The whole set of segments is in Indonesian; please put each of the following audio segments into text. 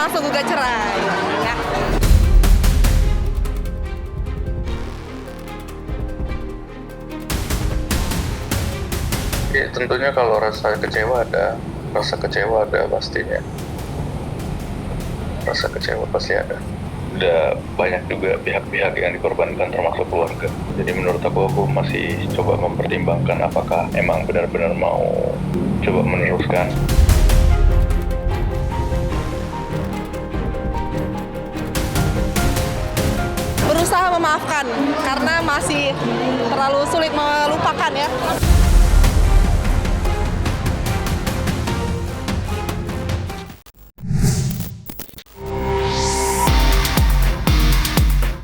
langsung gugat cerai. Ya. Ya, tentunya kalau rasa kecewa ada pastinya. Rasa kecewa pasti ada. Udah banyak juga pihak-pihak yang dikorbankan termasuk keluarga. Jadi menurut aku masih coba mempertimbangkan apakah emang benar-benar mau coba meneruskan. Berusaha memaafkan karena masih terlalu sulit melupakan ya.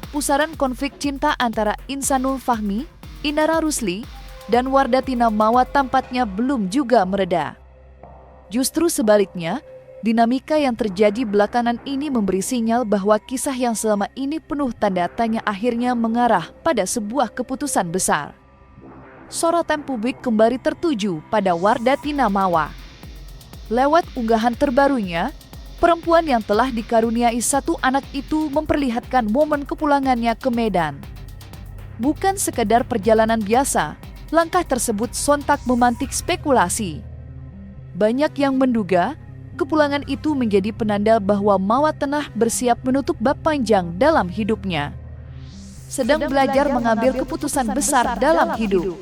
Pusaran konflik cinta antara Insanul Fahmi, Inara Rusli, dan Wardatina Mawa tampaknya belum juga mereda. Justru sebaliknya, dinamika yang terjadi belakangan ini memberi sinyal bahwa kisah yang selama ini penuh tanda tanya akhirnya mengarah pada sebuah keputusan besar. Sorotan publik kembali tertuju pada Wardatina Mawa. Lewat unggahan terbarunya, perempuan yang telah dikaruniai satu anak itu memperlihatkan momen kepulangannya ke Medan. Bukan sekadar perjalanan biasa, langkah tersebut sontak memantik spekulasi. Banyak yang menduga, kepulangan itu menjadi penanda bahwa Mawa tengah bersiap menutup bab panjang dalam hidupnya. Sedang belajar mengambil keputusan besar dalam hidup.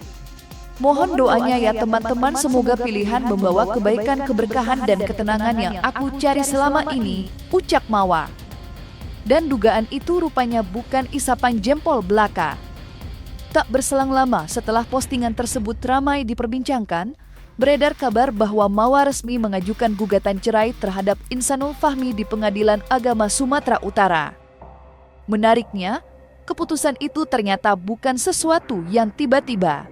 Mohon doanya ya teman-teman, semoga pilihan membawa kebaikan, keberkahan, dan ketenangan yang aku cari selama ini, ucap Mawa. Dan dugaan itu rupanya bukan isapan jempol belaka. Tak berselang lama setelah postingan tersebut ramai diperbincangkan, beredar kabar bahwa Mawa resmi mengajukan gugatan cerai terhadap Insanul Fahmi di Pengadilan Agama Sumatera Utara. Menariknya, keputusan itu ternyata bukan sesuatu yang tiba-tiba.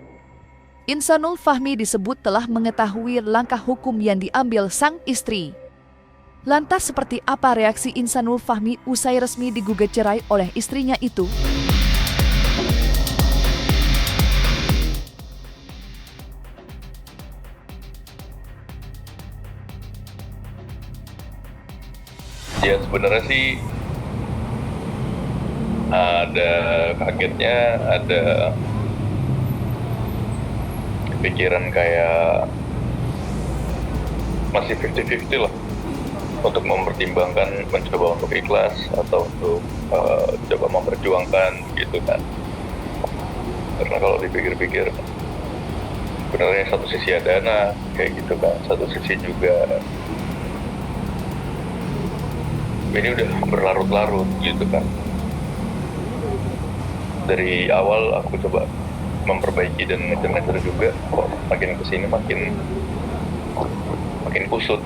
Insanul Fahmi disebut telah mengetahui langkah hukum yang diambil sang istri. Lantas seperti apa reaksi Insanul Fahmi usai resmi digugat cerai oleh istrinya itu? Ya sebenarnya sih ada kagetnya, ada pikiran kayak masih 50-50 lah untuk mempertimbangkan, mencoba untuk ikhlas atau untuk coba memperjuangkan gitu kan. Karena kalau dipikir-pikir sebenarnya satu sisi ada dana kayak gitu kan, satu sisi juga ini udah berlarut-larut gitu kan. Dari awal aku coba memperbaiki dan ngejar-ngejar juga, kok makin kesini makin kusut.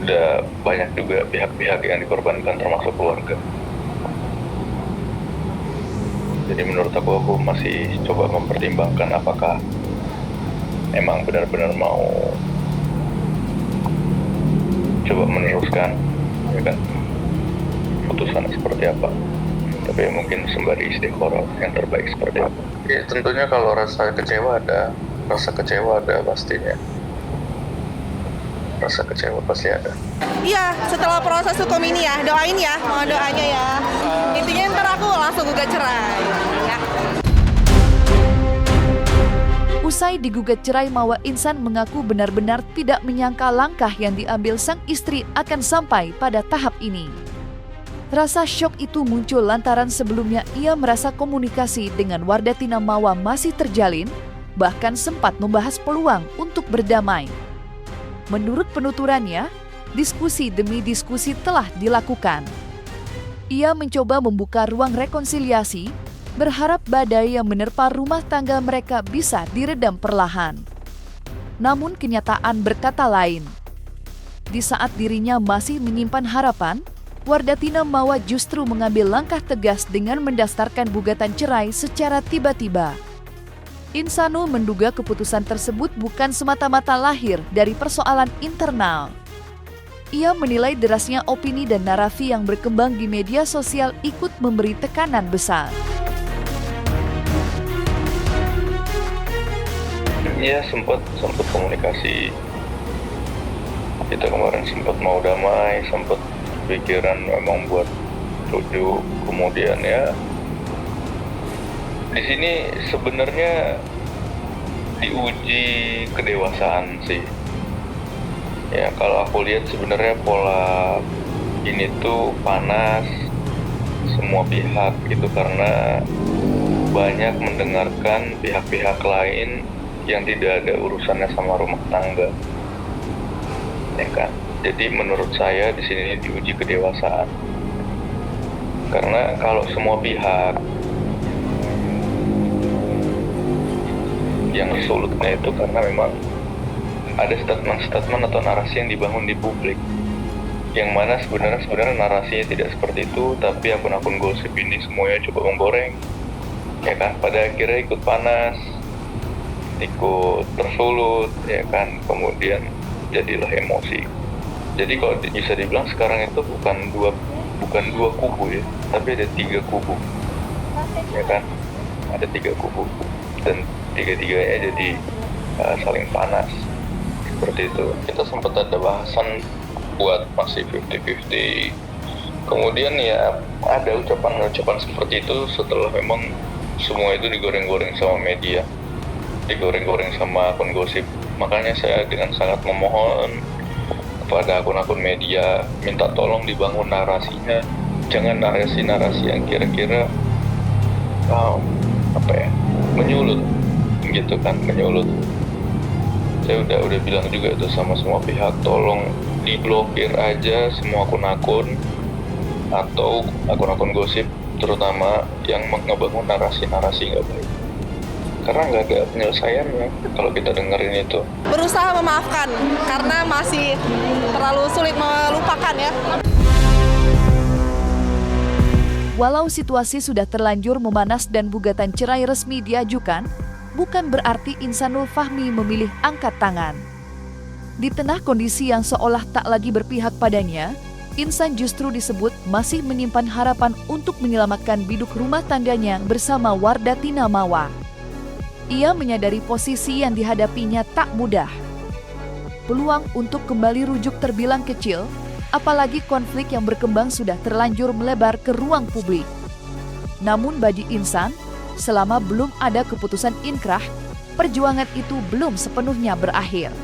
Udah banyak juga pihak-pihak yang dikorbankan termasuk keluarga. Jadi menurut aku masih coba mempertimbangkan apakah emang benar-benar mau coba meneruskan, ya kan, putusan seperti apa. Tapi mungkin sembari istiqoroh yang terbaik seperti apa. Ya tentunya kalau rasa kecewa ada pastinya. Rasa kecewa pasti ada. Iya, setelah proses hukum ini ya, doain ya, mohon doanya ya. Intinya ntar aku langsung gugat cerai. Ya. Usai digugat cerai, Mawa Insan mengaku benar-benar tidak menyangka langkah yang diambil sang istri akan sampai pada tahap ini. Rasa syok itu muncul lantaran sebelumnya ia merasa komunikasi dengan Wardatina Mawa masih terjalin, bahkan sempat membahas peluang untuk berdamai. Menurut penuturannya, diskusi demi diskusi telah dilakukan. Ia mencoba membuka ruang rekonsiliasi, berharap badai yang menerpa rumah tangga mereka bisa diredam perlahan. Namun kenyataan berkata lain. Di saat dirinya masih menyimpan harapan, Wardatina Mawa justru mengambil langkah tegas dengan mendaftarkan gugatan cerai secara tiba-tiba. Insanul menduga keputusan tersebut bukan semata-mata lahir dari persoalan internal. Ia menilai derasnya opini dan narasi yang berkembang di media sosial ikut memberi tekanan besar. Iya, sempat komunikasi. Kita kemarin sempat mau damai, sempat kepikiran memang buat lucu. Kemudian ya di sini sebenarnya diuji kedewasaan sih. Ya kalau aku lihat sebenarnya pola ini tuh panas semua pihak gitu, karena banyak mendengarkan pihak-pihak lain yang tidak ada urusannya sama rumah tangga, ya kan? Jadi menurut saya di sini diuji kedewasaan, karena kalau semua pihak yang sulitnya itu karena memang ada statement-statement atau narasi yang dibangun di publik, yang mana sebenarnya narasinya tidak seperti itu, tapi akun-akun gosip ini semuanya coba menggoreng, ya kan? Pada akhirnya ikut panas, ikut tersulut, ya kan? Kemudian jadilah emosi. Jadi kalau bisa dibilang sekarang itu bukan dua kubu ya, tapi ada 3 kubu, ya kan? Ada 3 kubu dan tiga-tiganya jadi saling panas. Seperti itu. Kita sempat ada bahasan buat masih 50-50. Kemudian ya ada ucapan-ucapan seperti itu setelah memang semua itu digoreng-goreng sama media, digoreng-goreng sama akun gosip. Makanya saya dengan sangat memohon kepada akun-akun media, minta tolong dibangun narasinya. Jangan narasi-narasi yang kira-kira menyulut gitu kan, menyulut. Saya udah bilang juga itu sama semua pihak, tolong diblokir aja semua akun-akun atau akun-akun gosip, terutama yang ngebangun narasi-narasi nggak baik, karena nggak ada penyelesaiannya kalau kita dengerin itu. Berusaha memaafkan karena masih terlalu sulit melupakan ya. Walau situasi sudah terlanjur memanas dan gugatan cerai resmi diajukan, bukan berarti Insanul Fahmi memilih angkat tangan. Di tengah kondisi yang seolah tak lagi berpihak padanya, Insan justru disebut masih menyimpan harapan untuk menyelamatkan biduk rumah tangganya bersama Wardatina Mawa. Ia menyadari posisi yang dihadapinya tak mudah. Peluang untuk kembali rujuk terbilang kecil, apalagi konflik yang berkembang sudah terlanjur melebar ke ruang publik. Namun bagi Insan, selama belum ada keputusan inkrah, perjuangan itu belum sepenuhnya berakhir.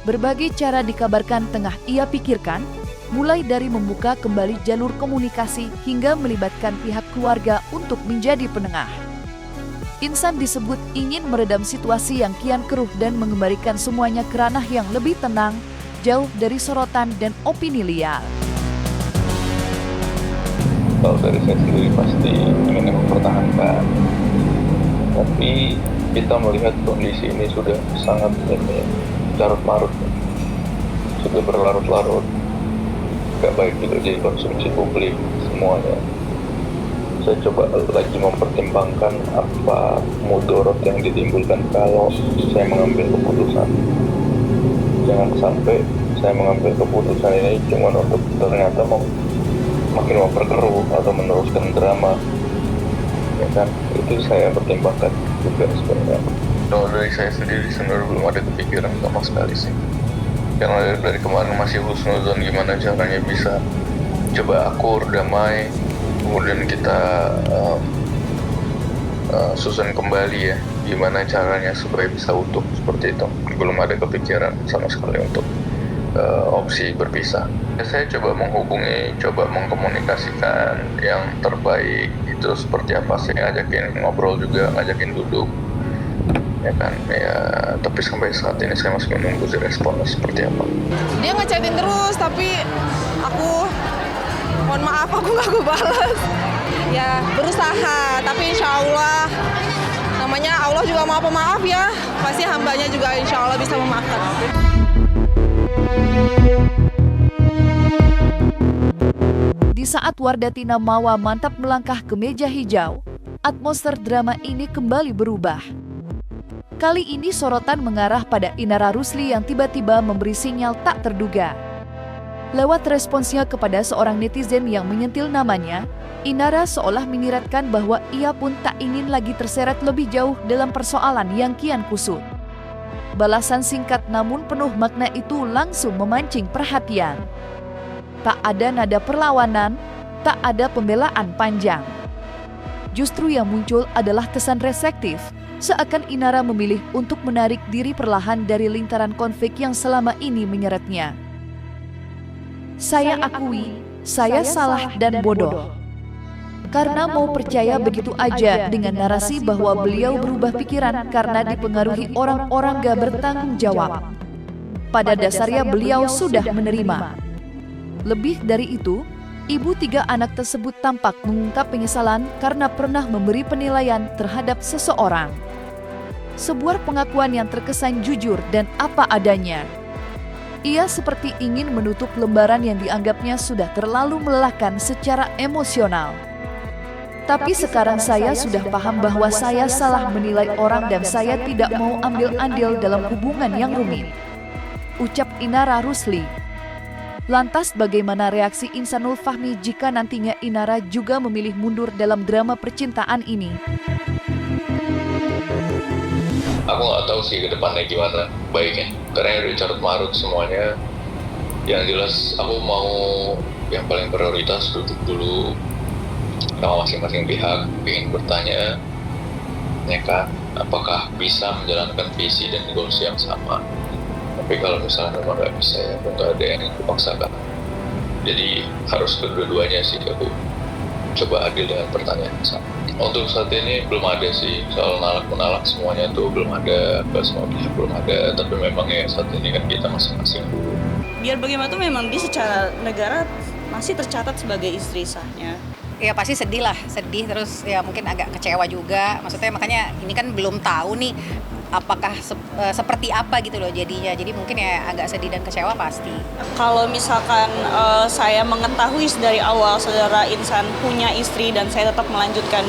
Berbagai cara dikabarkan tengah ia pikirkan, mulai dari membuka kembali jalur komunikasi hingga melibatkan pihak keluarga untuk menjadi penengah. Insan disebut ingin meredam situasi yang kian keruh dan mengembalikan semuanya ke ranah yang lebih tenang, jauh dari sorotan dan opini liar. Kalau dari saya sendiri pasti ingin mempertahankan, tapi kita melihat kondisi ini sudah sangat larut-larut, sudah berlarut-larut, gak baik juga jadi konsumsi publik semuanya. Saya coba lagi mempertimbangkan apa mudarat yang ditimbulkan kalau saya mengambil keputusan. Jangan sampai saya mengambil keputusan ini cuma untuk ternyata makin memperkeruh atau meneruskan drama, ya kan? Itu saya pertimbangkan juga sebenarnya. Kalau dari saya sendiri sebenarnya belum ada kepikiran sama sekali sih, karena dari kemarin masih husnuzon gimana caranya bisa coba akur, damai, kemudian kita susun kembali ya, gimana caranya supaya bisa utuh seperti itu. Belum ada kepikiran sama sekali untuk opsi berpisah. Saya coba menghubungi, coba mengkomunikasikan yang terbaik itu seperti apa. Saya ngajakin ngobrol juga, ngajakin duduk, ya kan, ya. Tapi sampai saat ini saya masih menunggu responnya seperti apa. Dia ngechatin terus, tapi aku mohon maaf, aku nggak balas. Ya berusaha, tapi insya Allah, namanya Allah juga maha pemaaf ya, pasti hambanya juga insya Allah bisa memaafkan. Di saat Wardatina Mawa mantap melangkah ke meja hijau, atmosfer drama ini kembali berubah. Kali ini sorotan mengarah pada Inara Rusli yang tiba-tiba memberi sinyal tak terduga. Lewat responsnya kepada seorang netizen yang menyentil namanya, Inara seolah menyiratkan bahwa ia pun tak ingin lagi terseret lebih jauh dalam persoalan yang kian kusut. Balasan singkat namun penuh makna itu langsung memancing perhatian. Tak ada nada perlawanan, tak ada pembelaan panjang. Justru yang muncul adalah kesan reseptif, seakan Inara memilih untuk menarik diri perlahan dari lingkaran konflik yang selama ini menyeretnya. Saya akui, saya salah dan bodoh. Karena mau percaya begitu aja dengan narasi bahwa beliau berubah pikiran karena dipengaruhi orang-orang gak bertanggung jawab. Pada dasarnya beliau sudah menerima. Lebih dari itu, ibu 3 anak tersebut tampak mengungkap penyesalan karena pernah memberi penilaian terhadap seseorang. Sebuah pengakuan yang terkesan jujur dan apa adanya. Ia seperti ingin menutup lembaran yang dianggapnya sudah terlalu melelahkan secara emosional. Tapi sekarang saya sudah paham bahwa saya salah menilai orang dan saya tidak mau ambil andil dalam hubungan yang rumit. Ucap Inara Rusli. Lantas bagaimana reaksi Insanul Fahmi jika nantinya Inara juga memilih mundur dalam drama percintaan ini? Aku nggak tahu sih ke depannya gimana baiknya, karena udah carut marut semuanya. Yang jelas aku mau yang paling prioritas duduk dulu sama masing-masing pihak, ingin bertanya, ya kan, apakah bisa menjalankan visi dan goals yang sama. Tapi kalau misalnya memang nggak bisa, ya aku nggak ada yang dipaksakan. Jadi harus kedua-duanya sih aku coba adil dengan pertanyaan yang sama. Untuk saat ini belum ada sih, soal nalak-menalak semuanya tuh belum ada, ke semua pihak belum ada. Tapi memang ya saat ini kan kita masing-masing dulu. Biar bagaimana tuh memang dia secara negara masih tercatat sebagai istri sahnya. Ya pasti sedih lah, sedih terus ya mungkin agak kecewa juga. Maksudnya makanya ini kan belum tahu nih apakah seperti apa gitu loh jadinya. Jadi mungkin ya agak sedih dan kecewa pasti. Kalau misalkan saya mengetahui dari awal saudara Insan punya istri dan saya tetap melanjutkan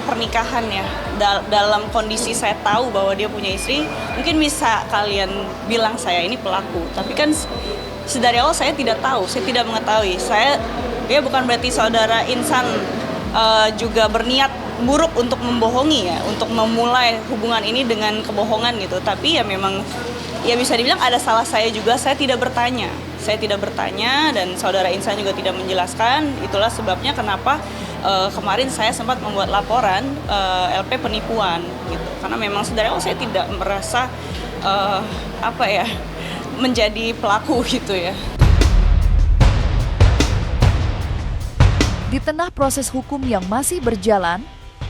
pernikahan ya dalam kondisi saya tahu bahwa dia punya istri, mungkin bisa kalian bilang saya ini pelaku. Tapi kan sedari awal saya tidak tahu, saya tidak mengetahui. Dia bukan berarti saudara Insan juga berniat buruk untuk membohongi ya, untuk memulai hubungan ini dengan kebohongan gitu. Tapi ya memang ya bisa dibilang ada salah saya juga, saya tidak bertanya. Saya tidak bertanya dan saudara Insan juga tidak menjelaskan. Itulah sebabnya kenapa kemarin saya sempat membuat laporan LP penipuan gitu. Karena memang sedari awal saya tidak merasa menjadi pelaku gitu ya. Di tengah proses hukum yang masih berjalan,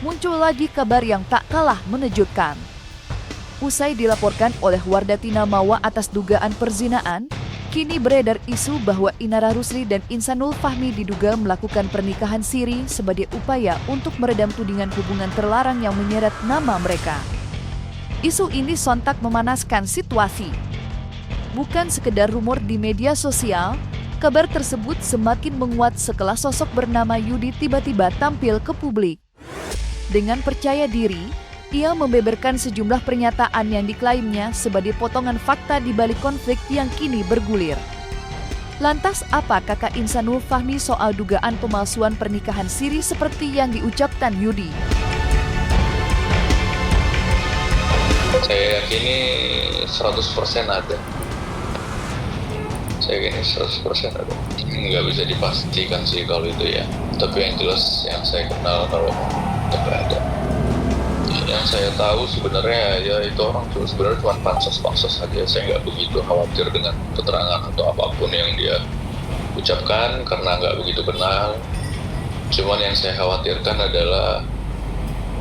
muncul lagi kabar yang tak kalah mengejutkan. Usai dilaporkan oleh Wardatina Mawa atas dugaan perzinaan, kini beredar isu bahwa Inara Rusli dan Insanul Fahmi diduga melakukan pernikahan siri sebagai upaya untuk meredam tudingan hubungan terlarang yang menyeret nama mereka. Isu ini sontak memanaskan situasi. Bukan sekedar rumor di media sosial, kabar tersebut semakin menguat setelah sosok bernama Yudi tiba-tiba tampil ke publik. Dengan percaya diri, ia membeberkan sejumlah pernyataan yang diklaimnya sebagai potongan fakta di balik konflik yang kini bergulir. Lantas apa kakak Insanul Fahmi soal dugaan pemalsuan pernikahan siri seperti yang diucapkan Yudi? Saya yakini 100% ada. Saya yakini 100% ada. Nggak bisa dipastikan sih kalau itu ya. Tapi yang jelas yang saya kenal kalau nggak ada. Yang saya tahu sebenarnya ya itu orang sebenarnya cuma pansos saja. Saya nggak begitu khawatir dengan keterangan atau apapun yang dia ucapkan karena nggak begitu kenal. Cuman yang saya khawatirkan adalah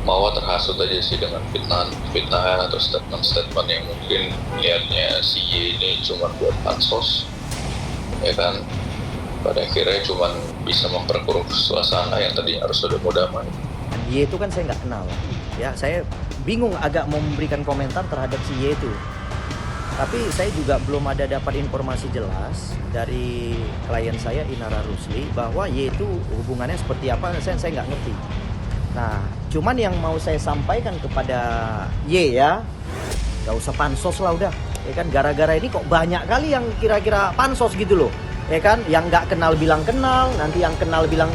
Mawa terhasut aja sih dengan fitnahan atau statement yang mungkin niatnya si Y ini cuma buat pansos, ya kan? Pada akhirnya cuma bisa memperkeruh suasana yang tadi harus sudah mau damai. Y itu kan saya nggak kenal, ya saya bingung agak mau memberikan komentar terhadap si Y itu. Tapi saya juga belum ada dapat informasi jelas dari klien saya Inara Rusli bahwa Y itu hubungannya seperti apa, saya nggak ngerti. Nah, cuman yang mau saya sampaikan kepada Y ya, nggak usah pansos lah udah, ya kan? Gara-gara ini kok banyak kali yang kira-kira pansos gitu loh, ya kan? Yang nggak kenal bilang kenal, nanti yang kenal bilang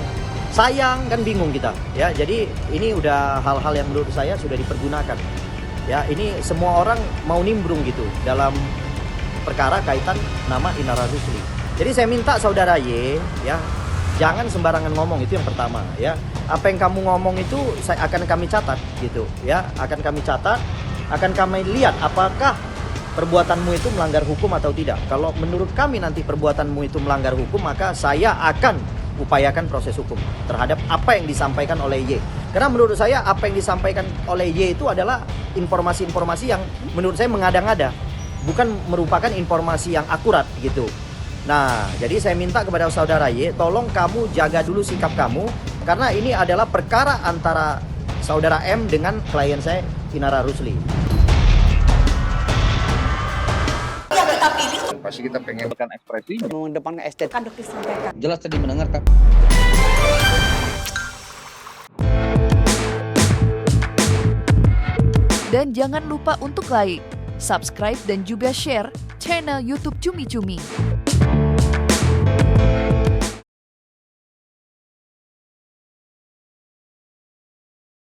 sayang, kan bingung kita, ya. Jadi ini udah hal-hal yang menurut saya sudah dipergunakan, ya. Ini semua orang mau nimbrung gitu dalam perkara kaitan nama Inara Rusli. Jadi saya minta saudara Y ya, jangan sembarangan ngomong, itu yang pertama ya. Apa yang kamu ngomong itu akan kami catat gitu ya, akan kami catat, akan kami lihat apakah perbuatanmu itu melanggar hukum atau tidak. Kalau menurut kami nanti perbuatanmu itu melanggar hukum, maka saya akan upayakan proses hukum terhadap apa yang disampaikan oleh Y. Karena menurut saya apa yang disampaikan oleh Y itu adalah informasi-informasi yang menurut saya mengada-ngada, bukan merupakan informasi yang akurat gitu. Nah, jadi saya minta kepada saudara Y, tolong kamu jaga dulu sikap kamu, karena ini adalah perkara antara saudara M dengan klien saya, Inara Rusli. Pasti kita pengen berikan ekspresi, mengedepankan estetika. Kan dokter sampaikan. Jelas tadi mendengarkan. Dan jangan lupa untuk like, subscribe dan juga share channel YouTube Cumi Cumi.